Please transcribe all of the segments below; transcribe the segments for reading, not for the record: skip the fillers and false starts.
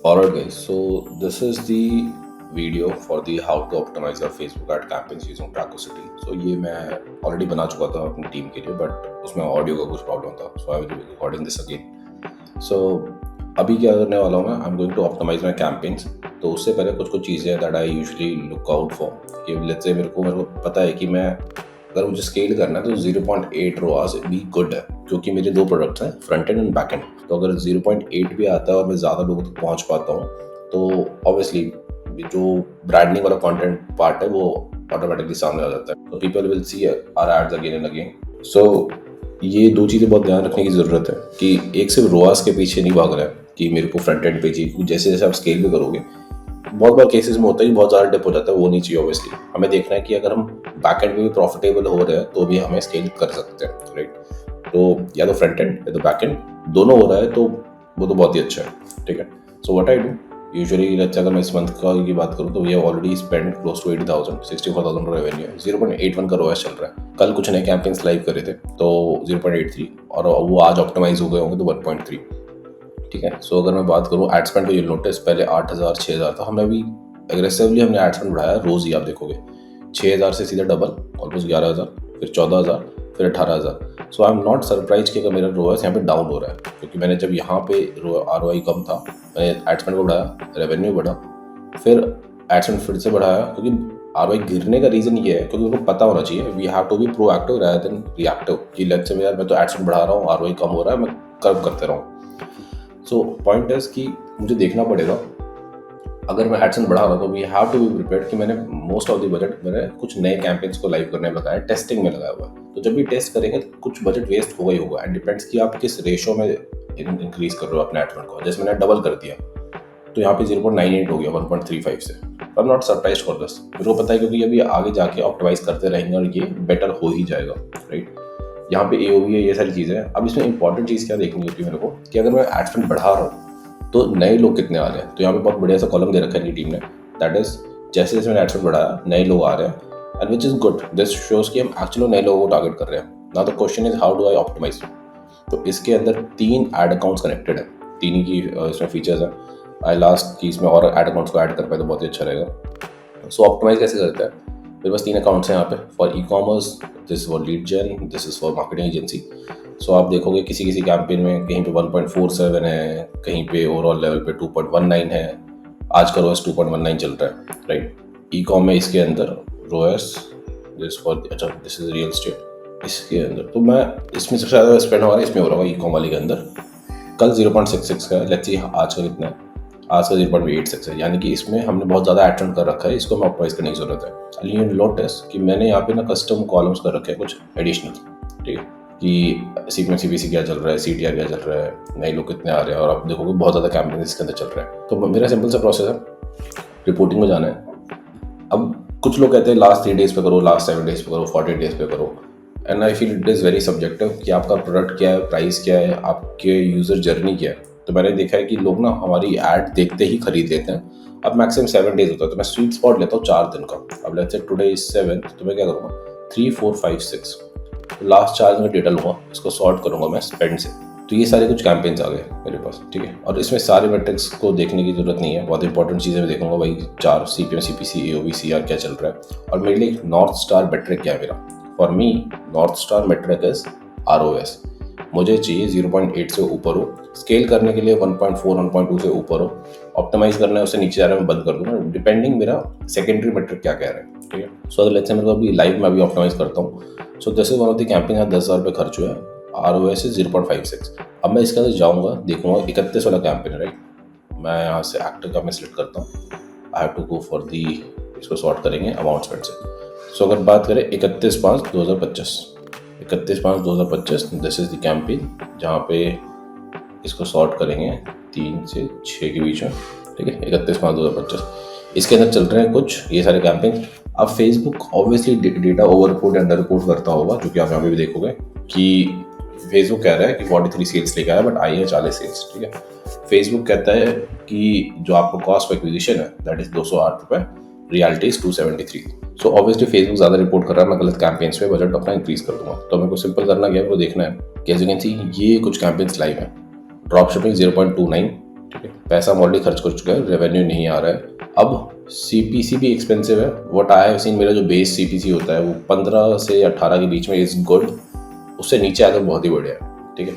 Alright guys, so this is the video for the how to optimize your Facebook ad campaigns using Tracocity. So ये मैं already बना चुका था अपनी team के लिए, but उसमें ऑडियो का कुछ प्रॉब्लम था, so I will be recording this again. So अभी क्या करने वाला हूँ मैं, I'm going to optimize my campaigns. तो उससे पहले कुछ कुछ चीज़ें that I usually look out for कि let's say मेरे को पता है कि मैं अगर मुझे स्केल करना है तो 0.8 रोआस भी गुड है, क्योंकि मेरे दो प्रोडक्ट्स हैं, फ्रंट एंड बैक एंड. तो अगर 0.8 भी आता है और मैं ज़्यादा लोगों तक पहुंच पाता हूँ तो ऑब्वियसली जो ब्रांडिंग वाला कंटेंट पार्ट है वो ऑटोमेटिकली सामने आ जाता है. तो people will see our ads again and again. So ये दो चीज़ें बहुत ध्यान रखने की ज़रूरत है कि एक सिर्फ रोआस के पीछे नहीं भाग रहा है कि मेरे को फ्रंट एंड पेज ही, जैसे जैसे आप स्केल भी करोगे बहुत बार केसेस में होता है कि बहुत ज़्यादा डिप हो जाता है, वो नहीं चाहिए. ऑब्वियसली हमें देखना है कि अगर हम बैक एंड में भी प्रॉफिटेबल हो रहे हैं तो भी हमें स्केल कर सकते हैं, राइट. तो या तो फ्रंट एंड या तो बैक एंड दोनों हो रहा है तो वो तो बहुत ही अच्छा है, ठीक है. So what I do usually, let's अगर मैं इस मंथ का की बात करूँ तो we have already spend close to 80,000, 64,000 revenue है. 0.81 का रोएस चल रहा है. कल कुछ नए कैंपेन्स लाइव करे थे तो 0.83 और वो आज ऑप्टिमाइज हो गए होंगे तो 1.3, ठीक है. सो अगर मैं बात करूँ एड स्पेंड को, यूल नोटिस पहले 8,000 6,000 था. हमने अभी एग्रेसिवली हमने एड स्पेंड बढ़ाया, रोज़ ही आप देखोगे 6,000 से सीधा डबल ऑलमोस्ट 11,000, फिर 14,000, फिर 18,000. सो आई एम नॉट सरप्राइज कि अगर मेरा रोएस यहाँ पे डाउन हो रहा है, क्योंकि मैंने जब यहाँ पे ROI कम था मैंने एड स्पेंड को बढ़ाया, रेवेन्यू बढ़ा, फिर एड स्पेंड फिर से बढ़ाया. क्योंकि ROI गिरने का रीज़न ये है क्योंकि उनको पता होना चाहिए we have to be proactive rather than reactive कि लेट्स से यार मैं तो एड स्पेंड बढ़ा रहा हूँ, ROI कम हो रहा है, मैं कर्व करते रहूँ. सो पॉइंट है कि मुझे देखना पड़ेगा अगर मैं एडसेंस बढ़ा रहा हूँ तो we have to be prepared कि मैंने मोस्ट ऑफ द बजट मैंने कुछ नए कैंपेन्स को लाइव करने में लगाया, टेस्टिंग में लगाया हुआ है. तो जब भी टेस्ट करेंगे तो कुछ बजट वेस्ट होगा ही होगा. एंड डिपेंड्स कि आप किस रेशो में इंक्रीज कर रहे हो अपने एडस्पेंड को. जैसे मैंने डबल कर दिया तो यहाँ पे 0.98 हो गया 1.35 से. I am not surprise for this, मेरे को पता है क्योंकि अभी आगे जाके ऑप्टिमाइज करते रहेंगे और ये बेटर हो ही जाएगा, राइट. यहाँ पे AOV है, ये सारी चीज़ें हैं. अब इसमें इंपॉर्टेंट चीज़ क्या देखनी होती है मेरे को कि अगर मैं एड स्पेंड बढ़ा रहा हूँ तो नए लोग कितने आ रहे हैं. तो यहाँ पे बहुत बढ़िया सा कॉलम दे रखा है टीम ने, दैट इज जैसे जैसे मैंने एड स्पेंड बढ़ाया नए लोग आ रहे हैं, and which is good. This shows कि हम एक्चुअली नए लोगों को टारगेट कर रहे हैं. Now the question is how do I optimize. तो इसके अंदर 3 एड अकाउंट्स कनेक्टेड है, 3 ही की इसमें फीचर्स हैं. आई लास्ट की इसमें और एड अकाउंट्स को ऐड कर पाए तो बहुत ही अच्छा रहेगा. सो ऑप्टिमाइज कैसे करते हैं, मेरे पास 3 अकाउंट्स हैं यहाँ पे. For e commerce this is for lead gen, this is for marketing agency. So आप देखोगे किसी किसी कैंपेन में कहीं पे 1.47 है, कहीं पे ओवरऑल लेवल पे 2.19 है. आज का रोएस 2.19 चल रहा है, राइट. ई कॉम में इसके अंदर रोएस दिस फॉर, अच्छा दिस इज रियल एस्टेट इसके अंदर. तो मैं इसमें सबसे ज़्यादा स्पेंड हो रहा है इसमें हो रहा होगा ई कॉम वाले के अंदर. कल 0.66 का है, लेट्स सी आज का कितना है. आज का 0.86 है, यानी कि इसमें हमने बहुत ज़्यादा एड कर रखा है. इसको हमें ऑप्टिमाइज करने की जरूरत है. यू नोटिस कि मैंने यहाँ पे ना कस्टम कॉलम्स कर रखे हैं कुछ एडिशनल, ठीक है, कि सीक्वेंस CPC क्या चल रहा है, CTR क्या चल रहा है, नए लोग कितने आ रहे हैं. और आप देखोगे बहुत ज़्यादा कैंपेन इसके अंदर चल रहा है. तो मेरा सिंपल सा प्रोसेस है, रिपोर्टिंग में जाना है. अब कुछ लोग कहते हैं लास्ट 3 डेज पे करो, लास्ट 7 डेज पे करो, 40 डेज पे करो. And I feel it is very subjective कि आपका प्रोडक्ट क्या है, प्राइस क्या है, आपके यूज़र जर्नी क्या है. तो मैंने देखा है कि लोग ना हमारी ऐड देखते ही खरीद लेते हैं. अब मैक्सिमम 7 डेज होता है तो मैं स्वीट स्पॉट लेता हूँ 4 दिन का. अब let's say today is 7th, तो मैं क्या करूँगा 3, 4, 5, 6 लास्ट 4 दिन का डेटा लूँगा, इसको सॉर्ट करूँगा मैं स्पेंड से. तो ये सारे कुछ कैंपेन्स आ गए मेरे पास, ठीक है. और इसमें सारे मेट्रिक्स को देखने की जरूरत नहीं है, बहुत इंपॉर्टेंट चीज़ें मैं देखूंगा भाई 4 CPM CPC AOV CR क्या चल रहा है. और मेरे लिए नॉर्थ स्टार मेट्रिक क्या है मेरा. For me north star metric is ROS. मुझे चाहिए 0.8 से ऊपर हो, स्केल करने के लिए 1.4 1.2 से ऊपर हो, ऑप्टिमाइज करना है उससे नीचे जा रहा है मैं बंद कर दूंगा, डिपेंडिंग मेरा सेकेंडरी मेट्रिक क्या कह रहा है, ठीक है. सो अगर लेट्स से मेरे को अभी लाइव में अभी ऑप्टिमाइज करता हूँ. So this is one of the campaign, यहाँ 10,000 रुपये खर्च हुआ है, ROS इज 0.56. अब मैं इसके अंदर जाऊँगा, देखूंगा 31 वाला कैंपेन है, राइट. मैं यहाँ से एक्टिव का मैं सिलेक्ट करता हूँ. I have to go for the, इसको सॉर्ट करेंगे अमाउंट स्पेंड से. सो अगर बात करें 31/5/2025, 31/5/2025 दिस इज द कैंपेन जहाँ पे इसको सॉर्ट करेंगे 3 से 6 के बीच में, ठीक है. 31/5/2025 इसके अंदर चल रहे हैं कुछ ये सारे कैंपेन. अब Facebook obviously data over report under report करता होगा, जो कि आप यहाँ पे भी देखोगे कि फेसबुक कह रहा है कि 43 सेल्स लेकर आया बट आई है 40 सेल्स, ठीक है. फेसबुक कहता है कि जो आपका कॉस्ट ऑफ एक्विजिशन है दैट इज 208 रुपये, reality is 273. So obviously Facebook ज़्यादा रिपोर्ट कर रहा है, मैं गलत कैंपेन्स पे बजट अपना इंक्रीज कर दूंगा. तो मेरे को सिंपल करना क्या है, वो देखना है कि एज यू कैन सी ये कुछ कैंपेन्स लाइव है. ड्रॉप शिपिंग 0.29, ठीक है, पैसा हम ऑलरेडी खर्च कर चुके हैं, रेवेन्यू नहीं आ रहा है। अब CPC भी एक्सपेंसिव है। व्हाट आई हैव सीन, मेरा जो बेस CPC होता है वो 15 से 18 के बीच में इज़ गुड, उससे नीचे आकर बहुत ही बढ़िया है। ठीक है,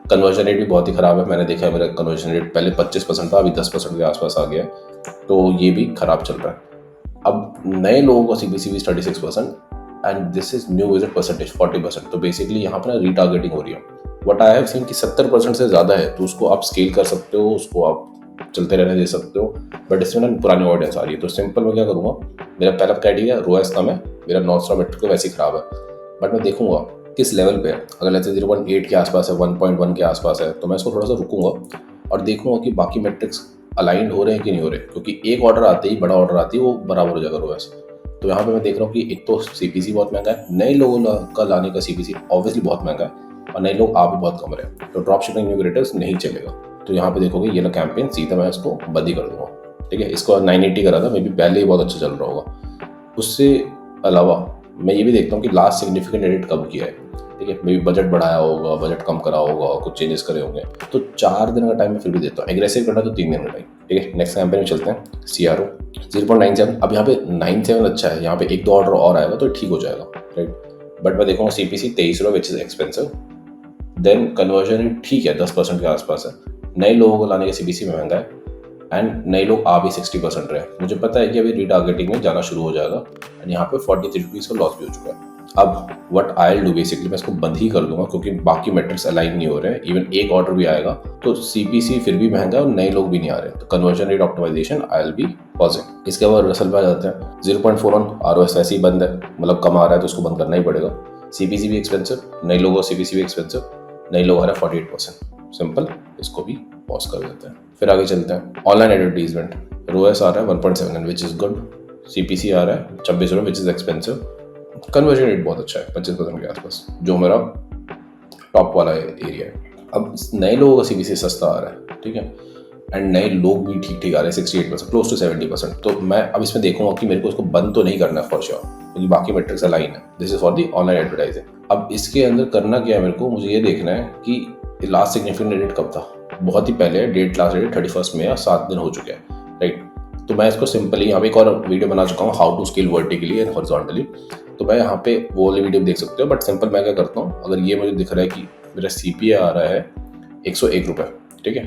कन्वर्जन रेट भी बहुत ही ख़राब है। मैंने देखा है मेरा कन्वर्जन रेट पहले 25% था, अभी 10% के आसपास आ गया है, तो ये भी ख़राब चल रहा है। अब नए लोगों का CPC भी 36% and this is new visit percentage 40%। तो बेसिकली यहाँ पर ना रीटारगेटिंग हो रही है। वट आई हैव सीन कि 70% से ज़्यादा है, तो उसको आप स्केल कर सकते हो, उसको आप चलते रहने दे सकते हो। बट इसमें ना पुरानी ऑडियंस आ रही है, तो सिंपल मैं क्या करूँगा, मेरा पहला क्राइटेरिया ROAS कम है, मेरा नॉर्थ स्टार मेट्रिक तो वैसे ही खराब है, बट मैं देखूंगा किस लेवल पे है। अगर लेट्स से 0.8 के आसपास है, 1.1 के आसपास है, तो मैं इसको थोड़ा सा रुकूंगा और देखूंगा कि बाकी मेट्रिक्स अलाइंड हो रहे हैं कि नहीं हो रहे, क्योंकि एक ऑर्डर आते ही, बड़ा ऑर्डर आती है, वो बराबर हो जाएगा ROAS। तो यहाँ पे मैं देख रहा हूँ कि एक तो CPC बहुत महंगा है, नए लोगों का लाने का CPC ऑब्वियसली बहुत महंगा है, और नए लोग आ भी बहुत कम रहे हैं, तो ड्रॉप शिपिंग न्यू क्रिएटर्स नहीं चलेगा। तो यहाँ पे देखोगे ये ना कैंपेन सीधा मैं इसको बंद ही कर दूंगा। ठीक है, इसको 980 करा था, मे बी पहले ही बहुत अच्छा चल रहा होगा। उससे अलावा मैं ये भी देखता हूँ कि लास्ट सिग्निफिकेंट एडिट कब किया है। ठीक है, मे बी बजट बढ़ाया होगा, बजट कम करा होगा, कुछ चेंजेस करे होंगे, तो 4 दिन का टाइम मैं फिर भी देता हूँ। एग्रेसिव करना तो 3 दिन का टाइम। ठीक है, नेक्स्ट कैंपेन में चलते हैं। CRO 0.97। अब यहाँ पे 97 अच्छा है, यहाँ पे 1-2 ऑर्डर और आएगा तो ठीक हो जाएगा, राइट। बट मैं देखूंगा CPC 23 रुपये, which is expensive. Then conversion rate ठीक है, 10% के आसपास है। नए लोगों को लाने का CPC में महंगा है, एंड नए लोग आ भी 60% रहे। मुझे पता है कि अभी रीटारगेटिंग में जाना शुरू हो जाएगा, एंड यहाँ पे 43 रुपीज़ का लॉस भी हो चुका है। अब what I will do, basically मैं इसको बंद ही कर दूंगा, क्योंकि बाकी मेट्रिक्स अलाइन नहीं हो रहे हैं। इवन एक ऑर्डर भी आएगा तो CPC फिर भी महंगा है और नए लोग भी नहीं आ रहे, तो conversion rate optimization I will be pausing. इसके बाद रसल पे आ जाते हैं। 0.41 ROS ऐसे ही बंद है, मतलब कम आ रहा है तो उसको बंद करना ही पड़ेगा। CPC भी एक्सपेंसिव, नए लोगों का CPC भी एक्सपेंसिव, नए लोग आ रहे हैं 48%। सिंपल, इसको भी पॉज कर देते हैं। फिर आगे चलते हैं। ऑनलाइन एडवर्टीजमेंट ROAS आ रहा है 1.7 विच इज गुड। CPC आ रहा है 26 रुपये which is expensive. Conversion rate बहुत अच्छा है 25% के आसपास, जो मेरा टॉप वाला एरिया है। अब नए लोगों का CPC सस्ता आ रहा है, ठीक है, एंड नए लोग भी ठीक ठीक आ रहे हैं 68%, क्लोज टू 70%। तो मैं अब इसमें देखूंगा कि मेरे को इसको बंद तो नहीं करना है फॉर श्योर, क्योंकि बाकी मेट्रिक्स अलाइन है। This is for the online advertising. अब इसके अंदर करना क्या है मेरे को, मुझे ये देखना है कि लास्ट सिग्निफिकेंट डेट कब था। बहुत ही पहले डेट, लास्ट डेट 31 में, या 7 दिन हो चुके हैं, राइट। तो मैं इसको सिंपली यहाँ पे एक और वीडियो बना चुका हूँ, how to scale vertically and horizontally, तो मैं यहाँ पे वो वाली वीडियो देख सकते हो। बट सिंपल मैं क्या करता हूँ, अगर ये मुझे दिख रहा है कि मेरा CPA आ रहा है 101 रुपये, ठीक है,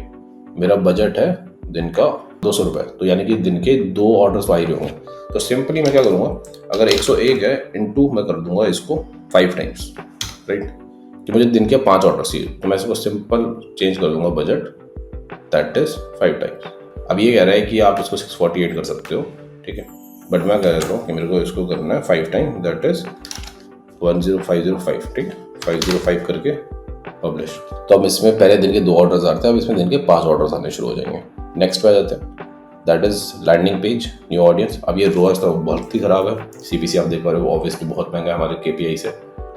मेरा बजट है दिन का 200 रुपये, तो यानी कि दिन के 2 ऑर्डर्स आ ही रहे होंगे, तो सिंपली मैं क्या करूँगा, अगर 101 है इंटू मैं कर दूंगा इसको 5 टाइम्स, राइट, कि मुझे दिन के 5 ऑर्डर चाहिए, तो मैं इसको सिंपल चेंज कर दूंगा बजट, दैट इज 5 टाइम्स। अब ये कह रहा है कि आप इसको 648 कर सकते हो, ठीक है, बट मैं कह रहा हूँ कि मेरे को इसको करना है 5 टाइम, दैट इज 10505, ठीक, 505 करके पब्लिश। तो अब इसमें पहले दिन के 2 ऑर्डर्स आते हैं, अब इसमें दिन के 5 ऑर्डर्स आने शुरू हो जाएंगे। नेक्स्ट पे आ जाते हैं, that is landing page, new audience. अब ये ROAS तो बहुत ही खराब है, CPC आप देख पा रहे हो ऑब्वियसली बहुत महंगा है हमारे KPI से।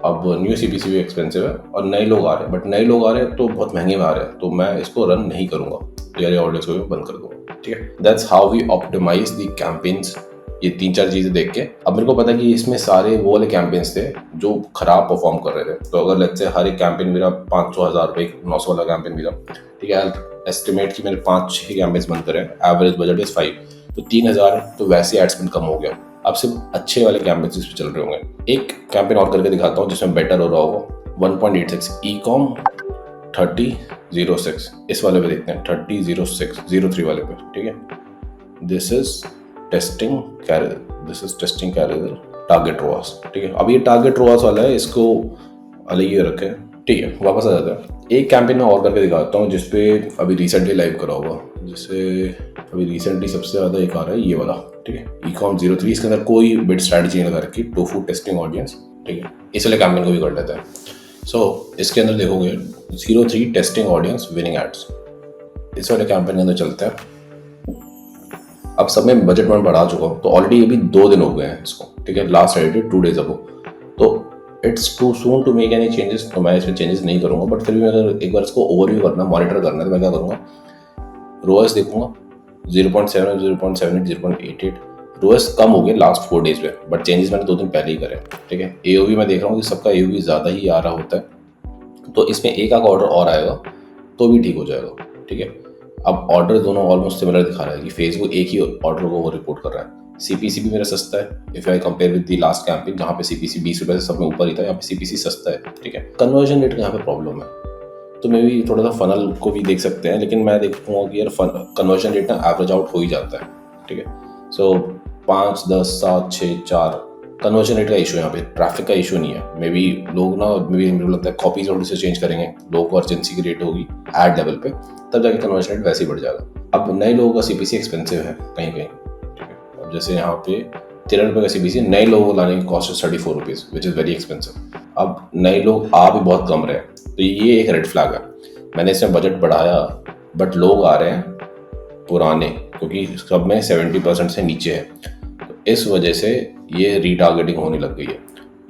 अब न्यू CPC भी एक्सपेंसिव है, और नए लोग आ रहे हैं, बट नए लोग आ रहे हैं तो बहुत महंगे में आ रहे हैं, तो मैं इसको रन नहीं करूँगा, तो यार ऑडियंस को भी बंद कर दूंगा, ठीक है। That's how we optimize the campaigns. ये 3-4 चीज़ें देख के अब मेरे को पता है कि इसमें सारे वो वाले कैंपेन्स थे जो खराब परफॉर्म कर रहे थे। तो अगर लेट्स से हर एक कैंपेन मेरा 500-1000 रुपये, 900 वाला कैंपेन मेरा, ठीक है, एस्टिमेट कि मैंने 5-6 कैंपेन्स बंद करे, एवरेज बजट इज 5, तो 3000, तो वैसे एड स्पेंड कम हो गया। अब सिर्फ अच्छे वाले कैंपेन्स इस पे चल रहे होंगे। एक कैंपेन और करके दिखाता हूँ जिसमें बेटर हो रहा होगा। 1.86 ecom 3006, इस वाले पे देखते हैं, 3006 वाले पे, ठीक है। This is testing career target ROAS, ठीक है। अब ये टारगेट ROAS वाला है, इसको अलग ही रखे, ठीक है। वापस आ जाता है। एक कैंपेन में और करके दिखाता हूँ जिसपे अभी रिसेंटली लाइव करा होगा, जिससे अभी रिसेंटली सबसे ज़्यादा एक आ रहा है ये वाला, ठीक है, ecom 03। इसके अंदर कोई बिट स्ट्रैटेजी नहीं लगा रखी, टोफू टेस्टिंग ऑडियंस, ठीक है। इस वाले कैंपेन को भी कर लेते हैं। सो इसके अंदर देखोगे 03 टेस्टिंग ऑडियंस विनिंग एड्स, इस वाले कैंपेन के अंदर चलते हैं। अब सब में बजट मैं बढ़ा चुका हूँ, तो ऑलरेडी अभी 2 दिन हो गए हैं इसको, ठीक है, लास्ट एडिटेड 2 days अगो, तो it's too soon to make any changes, तो मैं इसमें चेंजेस नहीं करूँगा। बट फिर भी अगर एक बार इसको ओवरव्यू करना, मॉनिटर करना है, तो मैं क्या करूँगा, ROAS देखूंगा 0.7, 0.78, 0.88। ROAS कम हो गया लास्ट 4 days में, बट चेंजेस मैंने 2 दिन पहले ही करे, ठीक है। AOV मैं देख रहा हूँ कि सबका AOV ज़्यादा ही आ रहा होता है, तो इसमें एक आध ऑर्डर और आएगा तो भी ठीक हो जाएगा, ठीक है। अब ऑर्डर दोनों ऑलमोस्ट सिमिलर दिखा रहा है कि फेसबुक एक ही ऑर्डर को वो रिपोर्ट कर रहा है। सीपीसी भी मेरा सस्ता है if I compare with the last campaign जहाँ पे सीपीसी 20 रुपये से सब में ऊपर ही था, यहाँ पे सीपीसी सस्ता है, ठीक है। कन्वर्जन रेट का यहाँ पे प्रॉब्लम है, तो मे भी थोड़ा सा फनल को भी देख सकते हैं, लेकिन मैं देखूंगा कि यार कन्वर्जन रेट ना एवरेज आउट हो ही जाता है, ठीक है। सो 5, 10, 7, 6, 4 कन्वर्जन रेट का इशू है यहाँ पे, ट्रैफिक का इशू नहीं है। मे बी लोग ना, मेरे को लगता है कॉपीज थोड़ी से चेंज करेंगे, लोगों को अर्जेंसी की रेट होगी एड लेवल पे, तब जाके कन्वर्जन रेट वैसे ही बढ़ जाएगा। अब नए लोगों का सीपीसी एक्सपेंसिव है कहीं कहीं, ठीक है। अब जैसे यहाँ पे 13 रुपये का सीपीसी नए लोगों को लाने की कॉस्ट है 34 rupees, which is very expensive. अब नए लोग आ भी बहुत कम रहे हैं, तो ये एक रेड फ्लैग है। मैंने इसमें बजट बढ़ाया बट लोग आ रहे हैं पुराने, क्योंकि सब में 70% से नीचे है, तो इस वजह से ये रीटारगेटिंग होने लग गई है।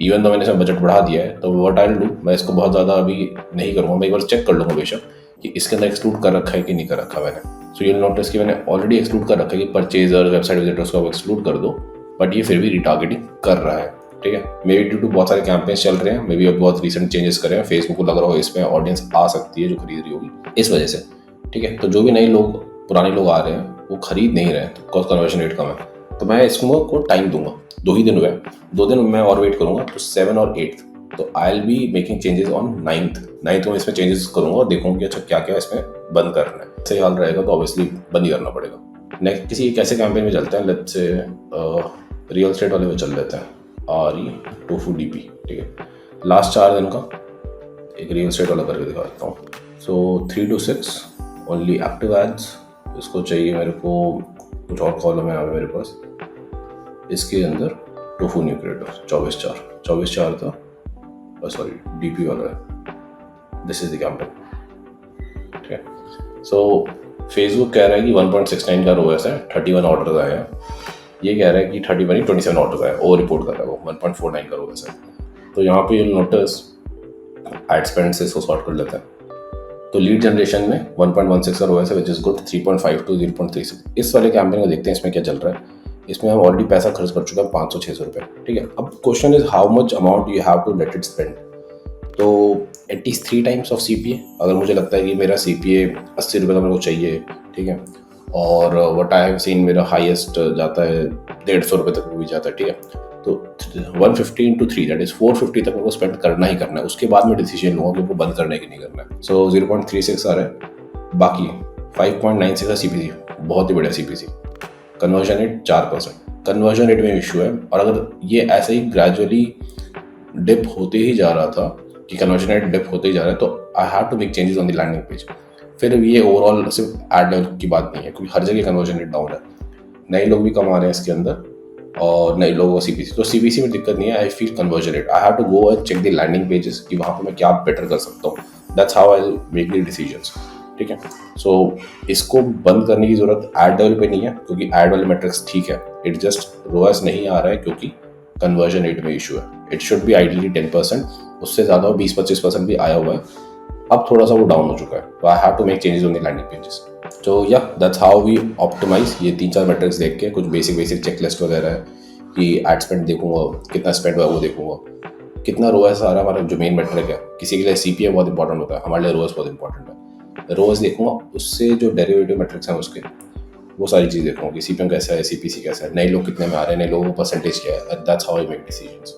इवन तो मैंने इसमें बजट बढ़ा दिया है, तो व्हाट आई विल डू, मैं इसको बहुत ज़्यादा अभी नहीं करूँगा, मैं एक बार चेक कर लूँगा बेशक कि इसके अंदर एक्सक्लूड कर रखा है कि नहीं कर रखा मैंने। सो यू विल नोटिस कि मैंने ऑलरेडी एक्सक्लूड कर रखा है कि परचेजर, वेबसाइट विजिटर्स को एक्सक्लूड कर दो, बट ये फिर भी रीटारगेटिंग कर रहा है, ठीक है। मे बी ड्यू टू बहुत सारे कैंपेन्स चल रहे हैं, मे बी अब बहुत रिसेंट चेंजेस कर रहे हैं, फेसबुक को लग रहा हो इसमें ऑडियंस आ सकती है जो खरीद रही होगी इस वजह से, ठीक है। तो जो भी नए लोग, पुराने लोग आ रहे हैं वो खरीद नहीं रहे हैं, तो कन्वर्जन रेट कम है। तो मैं इसको टाइम दूंगा, 2 ही दिन हुए, 2 दिन मैं और वेट करूंगा, तो 7 और 8, तो आई will be making changes on 9th में इसमें चेंजेस करूंगा और देखूंगा कि अच्छा क्या क्या इसमें बंद करना है। सही हाल रहेगा तो ऑब्वियसली बंद ही करना पड़ेगा। नेक्स्ट किसी एक ऐसे कैंपेन में चलते हैं, लेट्स से रियल एस्टेट वाले में चल लेते हैं, टोफू डीपी, ठीक है। लास्ट 4 दिन का एक रियल एस्टेट वाला करके दिखा देता हूँ। सो 3 to 6 ओनली एक्टिव एड्स, इसको चाहिए मेरे को, कुछ और कॉलम है मेरे पास, इसके अंदर टोफू न्यू क्रिएटर 24/4 था, सॉरी डीपी वाला है, दिस इज द कैंपेन, ठीक है। सो फेसबुक कह रहा है कि 1.69 का रोएस है, 31 ऑर्डर आए हैं, ये कह रहा है कि 27 ऑर्डर आए, ओवर रिपोर्ट कर रहा है वो, 1.49 का रोएस है। तो यहाँ पे you'll नोटिस एड स्पेंड से इसको सॉर्ट कर लेते हैं, तो लीड जनरेशन में 1.16 का रोएस है, विच इज गुड, 3.5 to 0.36। इस वाले कैंपेन को देखते हैं इसमें क्या चल रहा है। इसमें हम ऑलरेडी पैसा खर्च कर चुके हैं 500-600 रुपये, ठीक है। अब question is how much amount you have to let it spend. तो एटलीस्ट 3 times ऑफ CPA, अगर मुझे लगता है कि मेरा CPA 80 रुपये का मेरे को चाहिए, ठीक है, और व्हाट आई हैव सीन मेरा हाईएस्ट जाता है 150 रुपये तक भी जाता है, ठीक है। तो 150 into 3 दैट इज 450 तक मेरे को स्पेंड करना ही करना है, उसके बाद मैं डिसीजन लूँगा कि उनको बंद करना है कि नहीं करना है। सो 0.36 आ रहा है, बाकी 5.96 का CPC, बहुत ही बढ़िया CPC। Conversion rate 4%, conversion rate में इशू है, और अगर ये ऐसे ही ग्रेजुअली डिप होते ही जा रहा था कि कन्वर्जन रेट डिप होते ही जा रहा है, तो I have to make changes on the landing page. फिर ये ओवरऑल सिर्फ एड लेवल की बात नहीं है, क्योंकि हर जगह कन्वर्जन रेट डाउन है, नए लोग भी कम आ रहे हैं इसके अंदर, और नए लोगों का CPC, तो CPC में दिक्कत नहीं है। I feel conversion rate, I have to go and check the landing pages कि वहाँ पे मैं क्या बेटर कर सकता हूँ, that's how I will make the decisions, ठीक है। सो इसको बंद करने की जरूरत एड लेवल पे नहीं है, क्योंकि एड वाले मेट्रिक्स ठीक है, इट जस्ट रोएस नहीं आ रहा है क्योंकि कन्वर्जन रेट में इशू है। इट शुड बी आइडियली 10%, उससे ज़्यादा 20-25% भी आया हुआ है, अब थोड़ा सा वो डाउन हो चुका है, तो I have to make changes on the landing pages. तो या दैट्स हाउ वी ऑप्टिमाइज। ये 3-4 मैट्रिक्स देख के, कुछ बेसिक चेकलिस्ट वगैरह है कि एड स्पेंड देखूंगा, कितना स्पेंड हुआ वो देखूंगा, कितना रोएस आ रहा है, हमारा जो मेन मैट्रिक है। किसी के लिए CPA बहुत इंपॉर्टेंट होता है, हमारे लिए रोएस बहुत इंपॉर्टेंट है। रोएस देखूंगा, उससे जो डेरिवेटिव मैट्रिक्स हैं उसके, वो सारी चीज़ देखूंगा कि CPM कैसा है, CPC कैसा है, नए लोग कितने में आ रहे हैं, नए लोगों को परसेंटेज क्या है, that's how I make decisions.